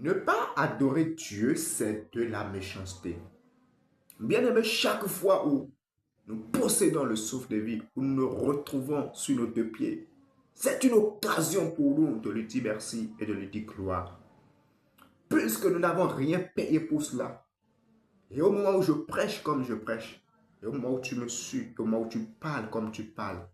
Ne pas adorer Dieu, c'est de la méchanceté. Bien-aimé, chaque fois où nous possédons le souffle de vie, où nous nous retrouvons sur nos deux pieds, c'est une occasion pour nous de lui dire merci et de lui dire gloire. Puisque nous n'avons rien payé pour cela. Et au moment où je prêche comme je prêche, et au moment où tu me suis, au moment où tu parles comme tu parles,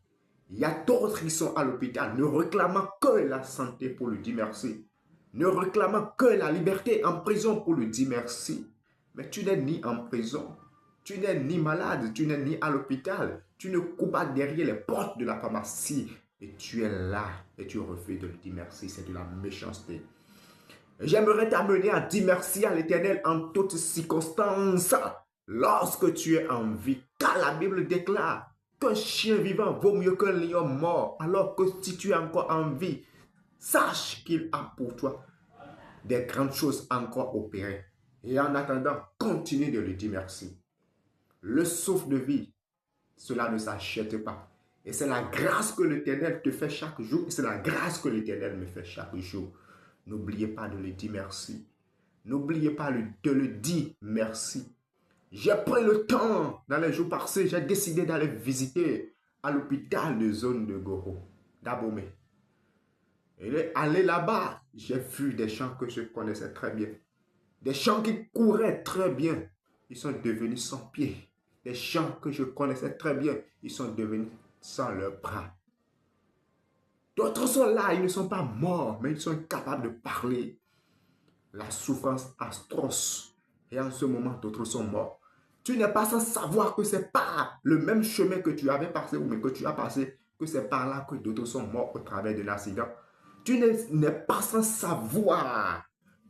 il y a d'autres qui sont à l'hôpital, ne réclamant que la santé pour lui dire merci. Ne réclamant que la liberté en prison pour lui dire merci. Mais tu n'es ni en prison, tu n'es ni malade, tu n'es ni à l'hôpital, tu ne cours pas derrière les portes de la pharmacie et tu es là et tu refuses de lui dire merci. C'est de la méchanceté. J'aimerais t'amener à dire merci à l'Éternel en toutes circonstances lorsque tu es en vie. Car la Bible déclare qu'un chien vivant vaut mieux qu'un lion mort. Alors que si tu es encore en vie, sache qu'il a pour toi des grandes choses encore opérées. Et en attendant, continue de lui dire merci. Le souffle de vie, cela ne s'achète pas. Et c'est la grâce que l'Éternel te fait chaque jour. Et c'est la grâce que l'Éternel me fait chaque jour. N'oubliez pas de lui dire merci. N'oubliez pas de le dire merci. J'ai pris le temps dans les jours passés, j'ai décidé d'aller visiter à l'hôpital de zone de Goro, d'Abomey. Et aller là-bas, j'ai vu des gens que je connaissais très bien. Des gens qui couraient très bien. Ils sont devenus sans pied. Des gens que je connaissais très bien, ils sont devenus sans leurs bras. D'autres sont là, ils ne sont pas morts, mais ils sont capables de parler. La souffrance atroce. Et en ce moment, d'autres sont morts. Tu n'es pas sans savoir que ce n'est pas le même chemin que tu avais passé ou que tu as passé, que c'est par là que d'autres sont morts au travers de l'accident. Tu n'es pas sans savoir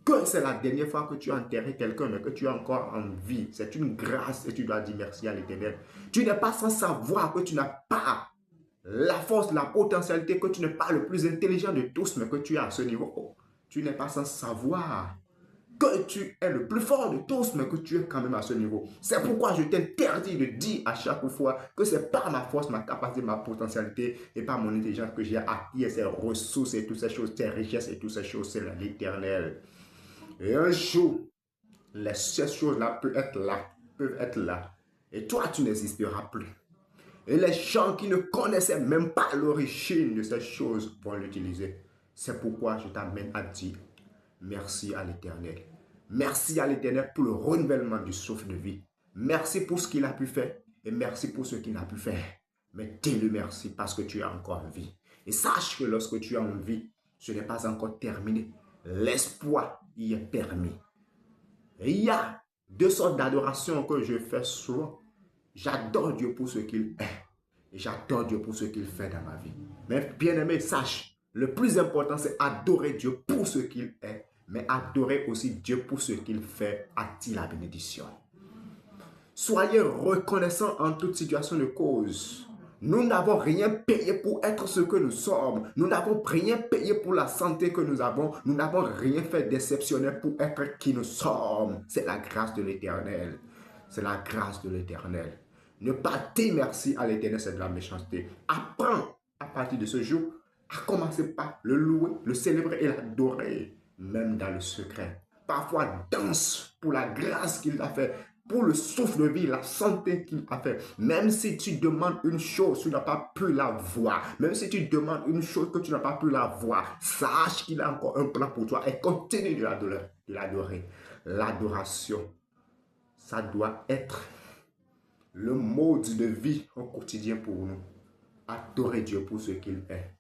que c'est la dernière fois que tu as enterré quelqu'un, mais que tu es encore en vie. C'est une grâce et tu dois dire merci à l'Éternel. Tu n'es pas sans savoir que tu n'as pas la force, la potentialité, que tu n'es pas le plus intelligent de tous, mais que tu es à ce niveau. Tu n'es pas sans savoir que tu es le plus fort de tous, mais que tu es quand même à ce niveau. C'est pourquoi je t'interdis de dire à chaque fois que c'est par ma force, ma capacité, ma potentialité et par mon intelligence que j'ai acquis ces ressources et toutes ces choses, ces richesses et toutes ces choses, c'est l'Éternel. Et un jour, ces choses-là peuvent être là. Et toi, tu n'existeras plus. Et les gens qui ne connaissaient même pas l'origine de ces choses vont l'utiliser. C'est pourquoi je t'amène à dire merci à l'Éternel. Merci à l'Éternel pour le renouvellement du souffle de vie. Merci pour ce qu'il a pu faire et merci pour ce qu'il n'a pu faire. Mais dis-le merci parce que tu es encore en vie. Et sache que lorsque tu es en vie, ce n'est pas encore terminé. L'espoir y est permis. Et il y a deux sortes d'adoration que je fais souvent. J'adore Dieu pour ce qu'il est. Et j'adore Dieu pour ce qu'il fait dans ma vie. Mais bien aimé, sache, le plus important c'est adorer Dieu pour ce qu'il est. Mais adorer aussi Dieu pour ce qu'il fait, attire la bénédiction. Soyez reconnaissants en toute situation de cause. Nous n'avons rien payé pour être ce que nous sommes. Nous n'avons rien payé pour la santé que nous avons. Nous n'avons rien fait d'exceptionnel pour être qui nous sommes. C'est la grâce de l'Éternel. C'est la grâce de l'Éternel. Ne pas dire merci à l'Éternel, c'est de la méchanceté. Apprends à partir de ce jour à commencer par le louer, le célébrer et l'adorer, même dans le secret. Parfois, danse pour la grâce qu'il a fait, pour le souffle de vie, la santé qu'il a fait. Même si tu demandes une chose, tu n'as pas pu la voir. Même si tu demandes une chose que tu n'as pas pu la voir, sache qu'il a encore un plan pour toi et continue de l'adorer. L'adoration, ça doit être le mode de vie au quotidien pour nous. Adorer Dieu pour ce qu'il est.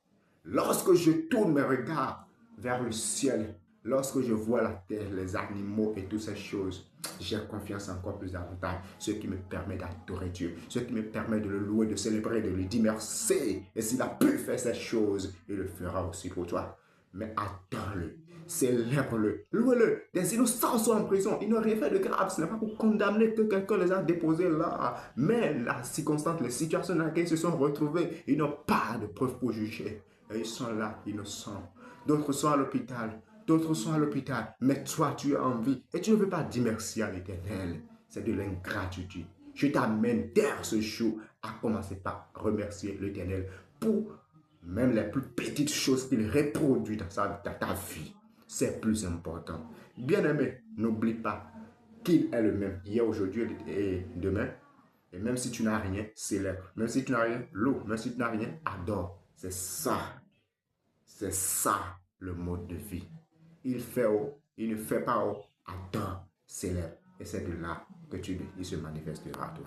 Lorsque je tourne mes regards vers le ciel, lorsque je vois la terre, les animaux et toutes ces choses, j'ai confiance encore plus davantage. Ce qui me permet d'adorer Dieu, ce qui me permet de le louer, de célébrer, de lui dire merci. Et s'il a pu faire ces choses, il le fera aussi pour toi. Mais adore-le, célèbre-le, loue-le. Des innocents sont en prison, ils n'ont rien fait de grave. Ce n'est pas pour condamner que quelqu'un les a déposés là. Mais la circonstance, les situations dans lesquelles ils se sont retrouvés, ils n'ont pas de preuves pour juger. Et ils sont là, innocents. D'autres sont à l'hôpital. D'autres sont à l'hôpital. Mais toi, tu es en vie. Et tu ne veux pas dire merci à l'Éternel. C'est de l'ingratitude. Je t'amène dès ce jour à commencer par remercier l'Éternel pour même les plus petites choses qu'il reproduit dans ta vie. c'est plus important. Bien-aimé, n'oublie pas qu'il est le même hier, aujourd'hui et demain. Et même si tu n'as rien, célèbre. Même si tu n'as rien, loue. Même si tu n'as rien, adore. C'est ça le mode de vie. Il fait haut, il ne fait pas haut, adore, célèbre. Et c'est de là que il se manifestera à toi.